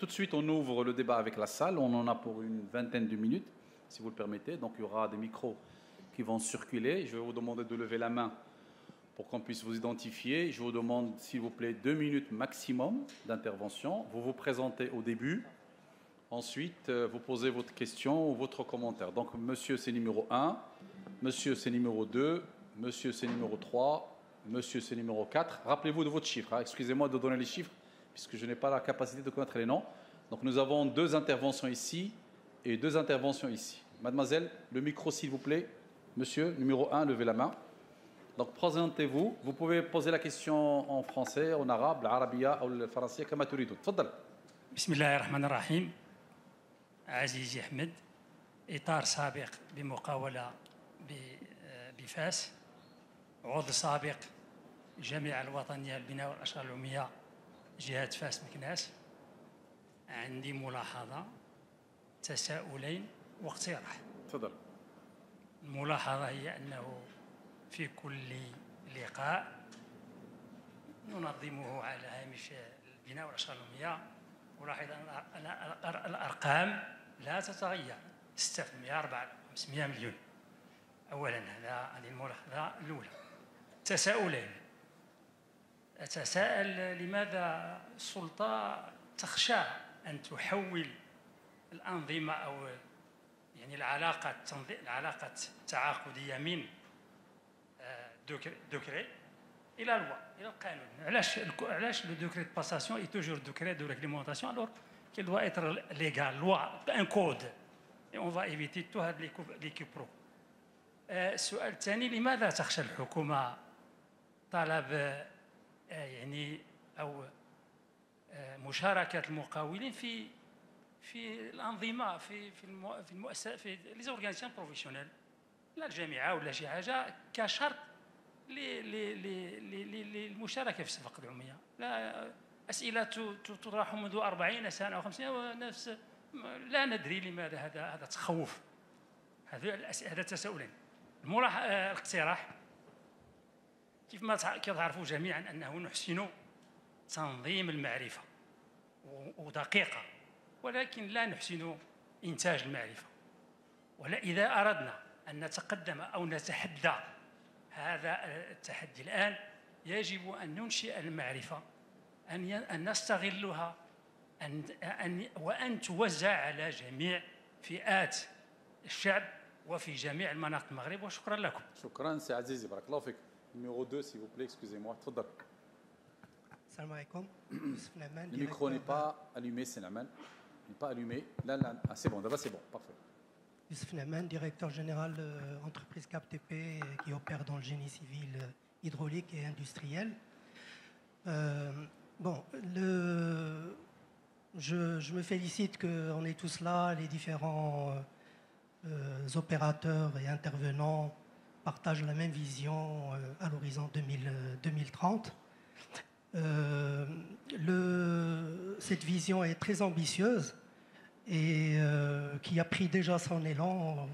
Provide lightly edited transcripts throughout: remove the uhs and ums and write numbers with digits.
tout de suite, on ouvre le débat avec la salle. On en a pour une vingtaine de minutes, si vous le permettez. Donc, il y aura des micros qui vont circuler. Je vais vous demander de lever la main pour qu'on puisse vous identifier. Je vous demande, s'il vous plaît, 2 minutes maximum d'intervention. Vous vous présentez au début. Ensuite, vous posez votre question ou votre commentaire. Donc, monsieur, c'est numéro 1. Monsieur, c'est numéro 2. Monsieur, c'est numéro 3. Monsieur, c'est numéro 4. Rappelez-vous de votre chiffre. Excusez-moi de donner les chiffres, puisque je n'ai pas la capacité de connaître les noms. Donc, nous avons 2 interventions ici et 2 interventions ici. Mademoiselle, le micro, s'il vous plaît. Monsieur, numéro 1, levez la main. Donc, présentez-vous. Vous pouvez poser la question en français, en arabe, l'arabia ou le français, comme tu veux. Tfadal. Bismillahirrahmanirrahim. عزيزي أحمد، إطار سابق بمقاولة بفاس، عضو سابق الجامعة الوطنية للبناء والأشغال العمومية جهة فاس مكناس. عندي ملاحظة، تساؤلين واقتراح. تفضل. الملاحظة هي أنه في كل لقاء ننظمه على هامش البناء والأشغال العمومية، ولاحظ أن الأرقام لا تتغير، 6% 4 500 مليون. أولا هذه الملاحظة الأولى. تساؤلين. أتساءل لماذا السلطة تخشى أن تحول الأنظمة أو يعني العلاقة التعاقدية من دوكري إلى لوا، إلى القانون. علاش لو دوكري دو باساسيون اي توجور دوكري دو ريغليمونطاسيون alors qu'il doit être légal, loi, un code. Et on va éviter tout هاد لي كيبرو. السؤال الثاني، لماذا تخشى الحكومة طلب يعني أو مشاركة المقاولين في الأنظمة في المؤسسات في لي زورغانيزاسيون بروفيسيونيل، لا الجامعة ولا شي حاجة كشرط للمشاركة في الصفقة العمومية؟ لا، أسئلة تطرح منذ 40 سنة أو 50 ونفس، لا ندري لماذا هذا تخوف. هذا تساؤلين. الاقتراح، كيف تعرفوا جميعا أنه نحسن تنظيم المعرفة ودقيقة، ولكن لا نحسن إنتاج المعرفة. إذا أردنا أن نتقدم أو نتحدى هذا التحدي الآن، يجب أن ننشئ المعرفة، أن نستغلها، وأن توزع على جميع فئات الشعب وفي جميع المناطق المغرب. وشكرا لكم. شكرا سي عزيزي، بارك الله فيك. numéro 2 s'il vous plaît, excusez-moi. تفضل. السلام عليكم. Le micro n'est pas allumé, c'est normal. Il n'est pas allumé. Là, c'est bon, d'abord c'est bon, parfait. Youssef Naman, directeur général de l'entreprise CapTP qui opère dans le génie civil hydraulique et industriel. Je me félicite qu'on est tous là, les différents opérateurs et intervenants partagent la même vision à l'horizon 2030. Cette vision est très ambitieuse et qui a pris déjà son élan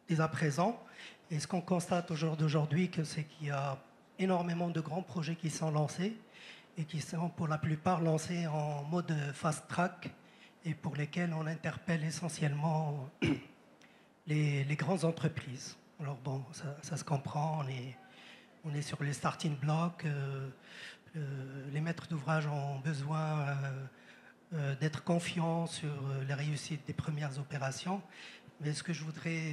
dès à présent. Et ce qu'on constate au jour d'aujourd'hui, c'est qu'il y a énormément de grands projets qui sont lancés et qui sont pour la plupart lancés en mode fast track et pour lesquels on interpelle essentiellement les grandes entreprises. Alors bon, ça se comprend, on est sur les starting blocks, les maîtres d'ouvrage ont besoin d'être confiants sur la réussite des premières opérations. Mais ce que je voudrais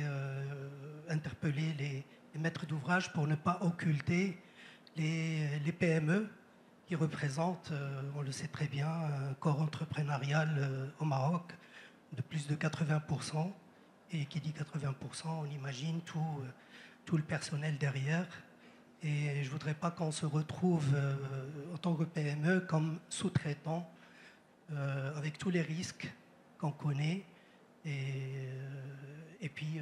interpeller les maîtres d'ouvrage pour ne pas occulter les PME qui représentent, on le sait très bien, un corps entrepreneurial au Maroc de plus de 80%. Et qui dit 80%, on imagine tout le personnel derrière. Et je ne voudrais pas qu'on se retrouve en tant que PME comme sous-traitant avec tous les risques qu'on connaît. Et puis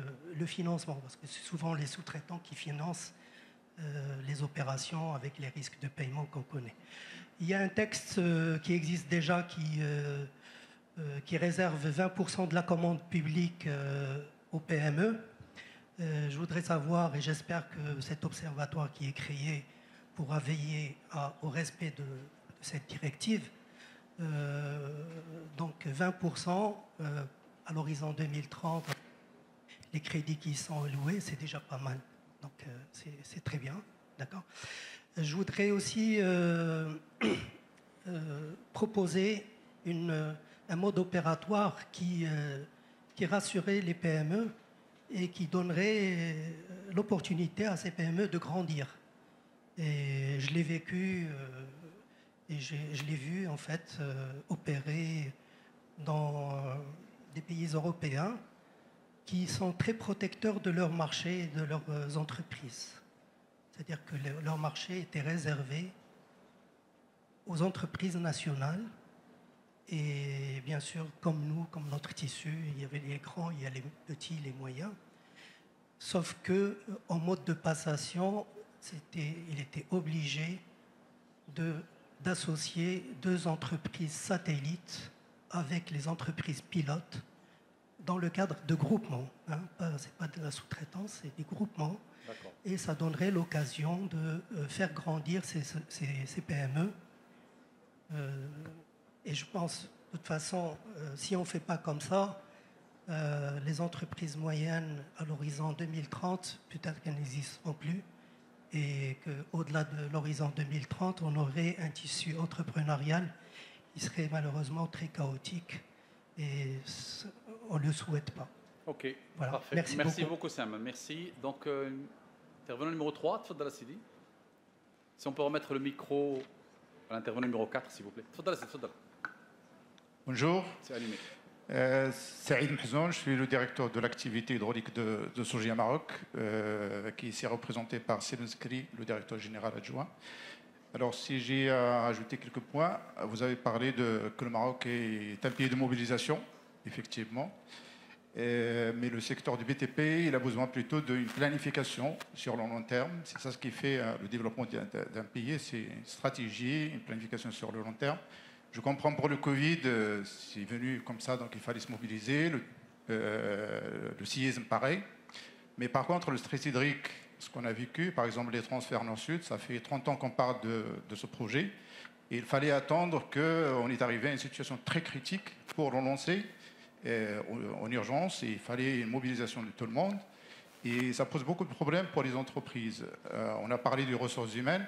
le financement, parce que c'est souvent les sous-traitants qui financent les opérations avec les risques de paiement qu'on connaît. Il y a un texte qui existe déjà qui réserve 20% de la commande publique aux PME. Je voudrais savoir, et j'espère que cet observatoire qui est créé pourra veiller au respect de cette directive, Donc 20% à l'horizon 2030, les crédits qui sont alloués, c'est déjà pas mal. Donc c'est très bien, d'accord. Je voudrais aussi proposer un mode opératoire qui rassurait les PME et qui donnerait l'opportunité à ces PME de grandir. Et je l'ai vécu et je l'ai vu en fait opérer dans des pays européens qui sont très protecteurs de leur marché et de leurs entreprises. C'est-à-dire que leur marché était réservé aux entreprises nationales. Et bien sûr, comme nous, comme notre tissu, il y avait les grands, il y a les petits, les moyens. Sauf qu'en mode de passation, il était obligé d'associer 2 entreprises satellites avec les entreprises pilotes dans le cadre de groupements. Hein. Ce n'est pas de la sous-traitance, c'est des groupements. Et ça donnerait l'occasion de faire grandir ces PME. Et je pense, de toute façon, si on ne fait pas comme ça, les entreprises moyennes à l'horizon 2030, peut-être qu'elles n'existeront plus. Et qu'au-delà de l'horizon 2030, on aurait un tissu entrepreneurial qui serait malheureusement très chaotique. Et on ne le souhaite pas. Ok, voilà. Parfait. Merci beaucoup, Sam. Merci. Donc, intervenant numéro 3, Tfadal Sidi. Si on peut remettre le micro à l'intervenant numéro 4, s'il vous plaît. Tfadal Sidi, Tfadal. Bonjour. C'est allumé. Saïd Mhzoun, je suis le directeur de l'activité hydraulique de Sogea Maroc, qui est représenté par Selim Zkri, le directeur général adjoint. Alors, si j'ai à ajouter quelques points, vous avez parlé que le Maroc est un pays de mobilisation, effectivement. Mais le secteur du BTP, il a besoin plutôt d'une planification sur le long terme. C'est ça ce qui fait le développement d'un pays, c'est une stratégie, une planification sur le long terme. Je comprends pour le Covid, c'est venu comme ça, donc il fallait se mobiliser. Le séisme, pareil. Mais par contre, le stress hydrique, ce qu'on a vécu, par exemple les transferts nord-sud, ça fait 30 ans qu'on parle de ce projet. Et il fallait attendre qu'on est arrivé à une situation très critique pour le lancer en urgence. Et il fallait une mobilisation de tout le monde. Et ça pose beaucoup de problèmes pour les entreprises. On a parlé des ressources humaines.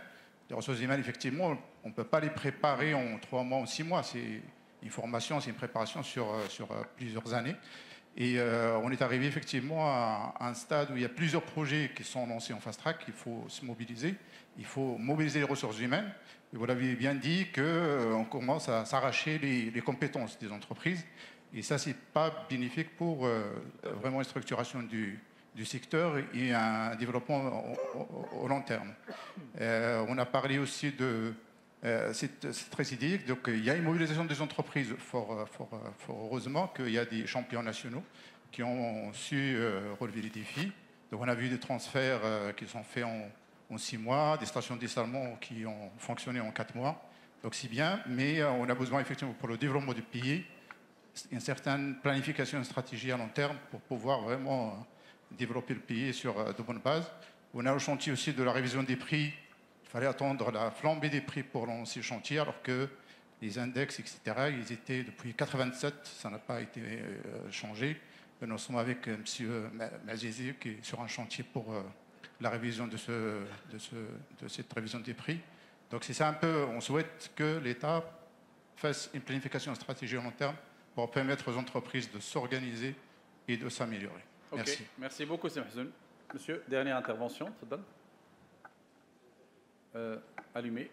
Les ressources humaines, effectivement, on ne peut pas les préparer en 3 mois ou 6 mois. C'est une formation, c'est une préparation sur plusieurs années. Et on est arrivé effectivement à un stade où il y a plusieurs projets qui sont lancés en fast track. Il faut se mobiliser. Il faut mobiliser les ressources humaines. Et vous l'avez bien dit qu'on commence à s'arracher les compétences des entreprises. Et ça, ce n'est pas bénéfique pour vraiment une structuration du secteur et un développement au long terme. On a parlé aussi de c'est très idyllique. Donc, il y a une mobilisation des entreprises, fort heureusement qu'il y a des champions nationaux qui ont su relever les défis. Donc, on a vu des transferts qui sont faits en 6 mois, des stations dessalement qui ont fonctionné en 4 mois. Donc, c'est bien, mais on a besoin effectivement pour le développement du pays une certaine planification, une stratégie à long terme pour pouvoir vraiment développer le pays sur de bonnes bases. On a le chantier aussi de la révision des prix. Il fallait attendre la flambée des prix pour lancer le chantier, alors que les index, etc., ils étaient depuis 1987, ça n'a pas été changé. Nous sommes avec M. Mazizi qui est sur un chantier pour la révision de cette révision des prix. Donc c'est ça un peu, on souhaite que l'État fasse une planification stratégique à long terme pour permettre aux entreprises de s'organiser et de s'améliorer. Okay. Merci. Merci beaucoup, Sam Mhzoun. Monsieur, dernière intervention, tfadal. Allumé.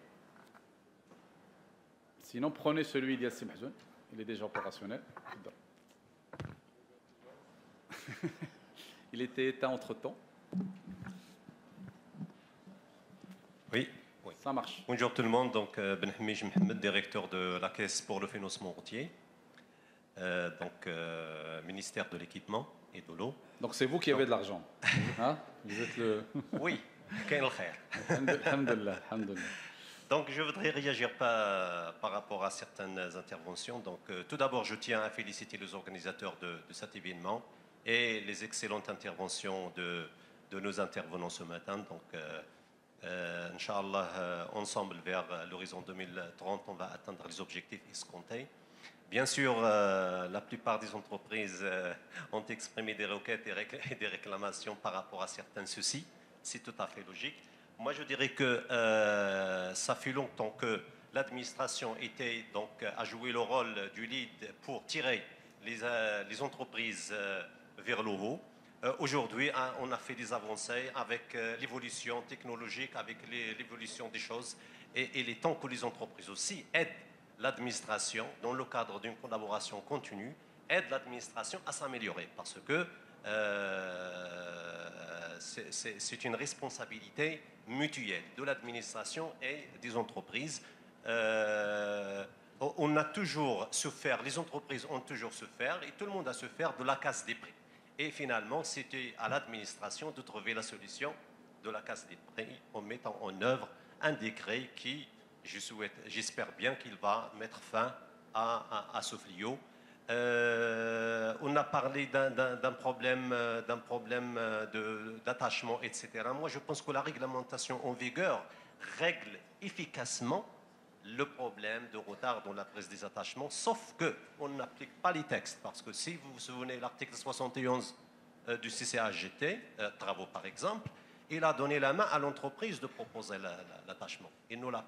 Sinon, prenez celui d'Yad Sam Mhzoun. Il est déjà opérationnel. Il était éteint entre-temps. Oui. Ça marche. Bonjour tout le monde. Donc, Ben Hamij Mohamed, directeur de la Caisse pour le financement routier. Ministère de l'équipement et de l'eau. Donc c'est vous qui avez de l'argent. Hein? Vous êtes le... Oui, kain al-khair. Alhamdulillah, alhamdulillah. Donc je voudrais réagir par rapport à certaines interventions. Donc tout d'abord, je tiens à féliciter les organisateurs de cet événement et les excellentes interventions de nos intervenants ce matin. Donc Inch'Allah, ensemble vers l'horizon 2030, on va atteindre les objectifs escomptés. Bien sûr, la plupart des entreprises ont exprimé des requêtes et des réclamations par rapport à certains soucis. C'est tout à fait logique. Moi, je dirais que ça fait longtemps que l'administration a joué le rôle du lead pour tirer les entreprises vers le haut. Aujourd'hui, on a fait des avancées avec l'évolution technologique, avec l'évolution des choses. Et il est temps que les entreprises aussi aident l'administration, dans le cadre d'une collaboration continue, aident l'administration à s'améliorer. Parce que c'est une responsabilité mutuelle de l'administration et des entreprises. On a toujours souffert, les entreprises ont toujours souffert, et tout le monde a souffert de la casse des prix. Et finalement, c'était à l'administration de trouver la solution de la casse des prix en mettant en œuvre un décret qui, j'espère bien qu'il va mettre fin à ce fléau. On a parlé d'un problème d'attachement, etc. Moi, je pense que la réglementation en vigueur règle efficacement le problème de retard dans la prise des attachements, sauf qu'on n'applique pas les textes. Parce que si vous vous souvenez, l'article 71 du CCAGT, travaux par exemple, il a donné la main à l'entreprise de proposer l'attachement. Il ne l'a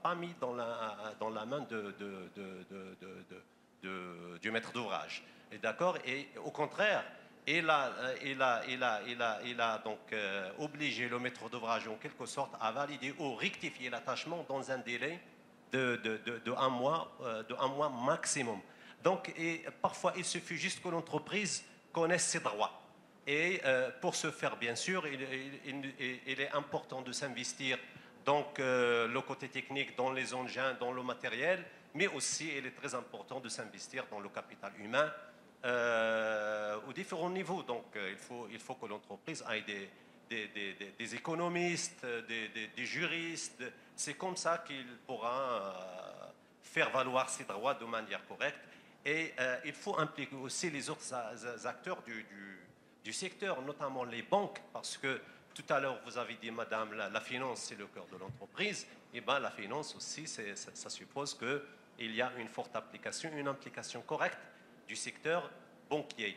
pas mis dans la main du maître d'ouvrage. D'accord? Et au contraire, il a donc obligé le maître d'ouvrage en quelque sorte à valider ou rectifier l'attachement dans un délai de un mois maximum. Donc, parfois, il suffit juste que l'entreprise connaisse ses droits. Et pour ce faire, bien sûr, il est important de s'investir donc le côté technique dans les engins, dans le matériel, mais aussi il est très important de s'investir dans le capital humain aux différents niveaux. Donc il faut que l'entreprise ait des économistes, des juristes. C'est comme ça qu'il pourra faire valoir ses droits de manière correcte. Et il faut impliquer aussi les autres acteurs du secteur, notamment les banques, parce que tout à l'heure, vous avez dit, madame, la finance, c'est le cœur de l'entreprise. Et bien, la finance aussi, ça suppose qu'il y a une forte application, une implication correcte du secteur banquier.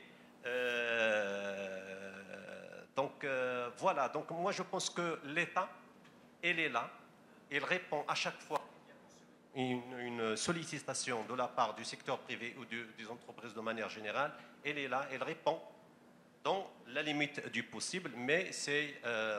Voilà. Donc, moi, je pense que l'État, il est là. Il répond à chaque fois une sollicitation de la part du secteur privé ou des entreprises de manière générale. Il est là, il répond dans la limite du possible, mais c'est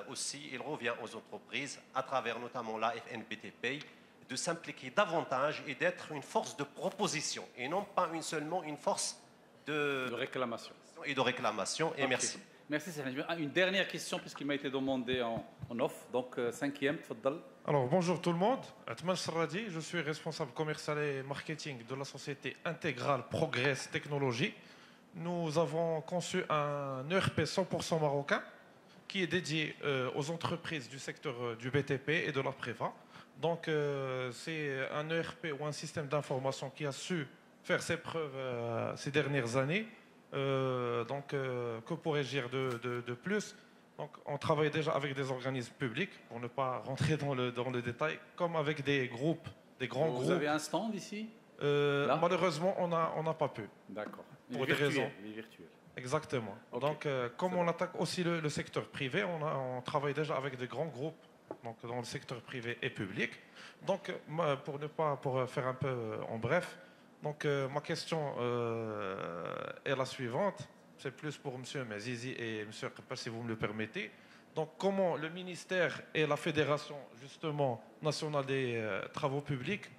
aussi, il revient aux entreprises, à travers notamment la FNBTP, de s'impliquer davantage et d'être une force de proposition, et non pas seulement une force de réclamation. Et de réclamation, et okay. Merci. Merci, Sahel. Une dernière question, puisqu'il m'a été demandé en off, donc cinquième, tfaddal. Alors, bonjour tout le monde, Atman Sarradi, je suis responsable commercial et marketing de la société intégrale Progress Technologies. Nous avons conçu un ERP 100% marocain qui est dédié aux entreprises du secteur du BTP et de la Préva. Donc, c'est un ERP ou un système d'information qui a su faire ses preuves ces dernières années. Que pourrais-je dire de plus? Donc, on travaille déjà avec des organismes publics, pour ne pas rentrer dans le détail, comme avec des groupes, des grands groupes. Vous avez un stand ici? Malheureusement, on n'a pas pu. D'accord. Pour des raisons. Virtuel. Exactement. Okay. Donc, comme on attaque aussi le secteur privé, on travaille déjà avec des grands groupes, donc dans le secteur privé et public. Donc, pour faire un peu en bref, donc ma question est la suivante. C'est plus pour M. Mazizi et M. Kappal, si vous me le permettez. Donc, comment le ministère et la Fédération, justement, nationale des travaux publics,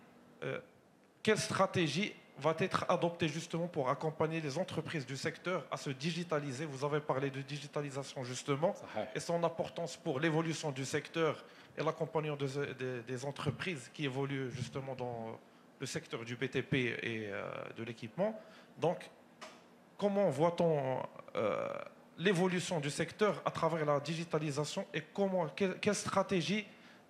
quelle stratégie va être adoptée justement pour accompagner les entreprises du secteur à se digitaliser? Vous avez parlé de digitalisation justement, et son importance pour l'évolution du secteur et l'accompagnement des entreprises qui évoluent justement dans le secteur du BTP et de l'équipement. Donc, comment voit-on l'évolution du secteur à travers la digitalisation et quelle stratégie,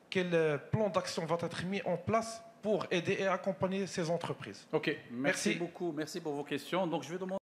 quel plan d'action va être mis en place pour aider et accompagner ces entreprises? Ok, merci beaucoup, merci pour vos questions. Donc, je vais demander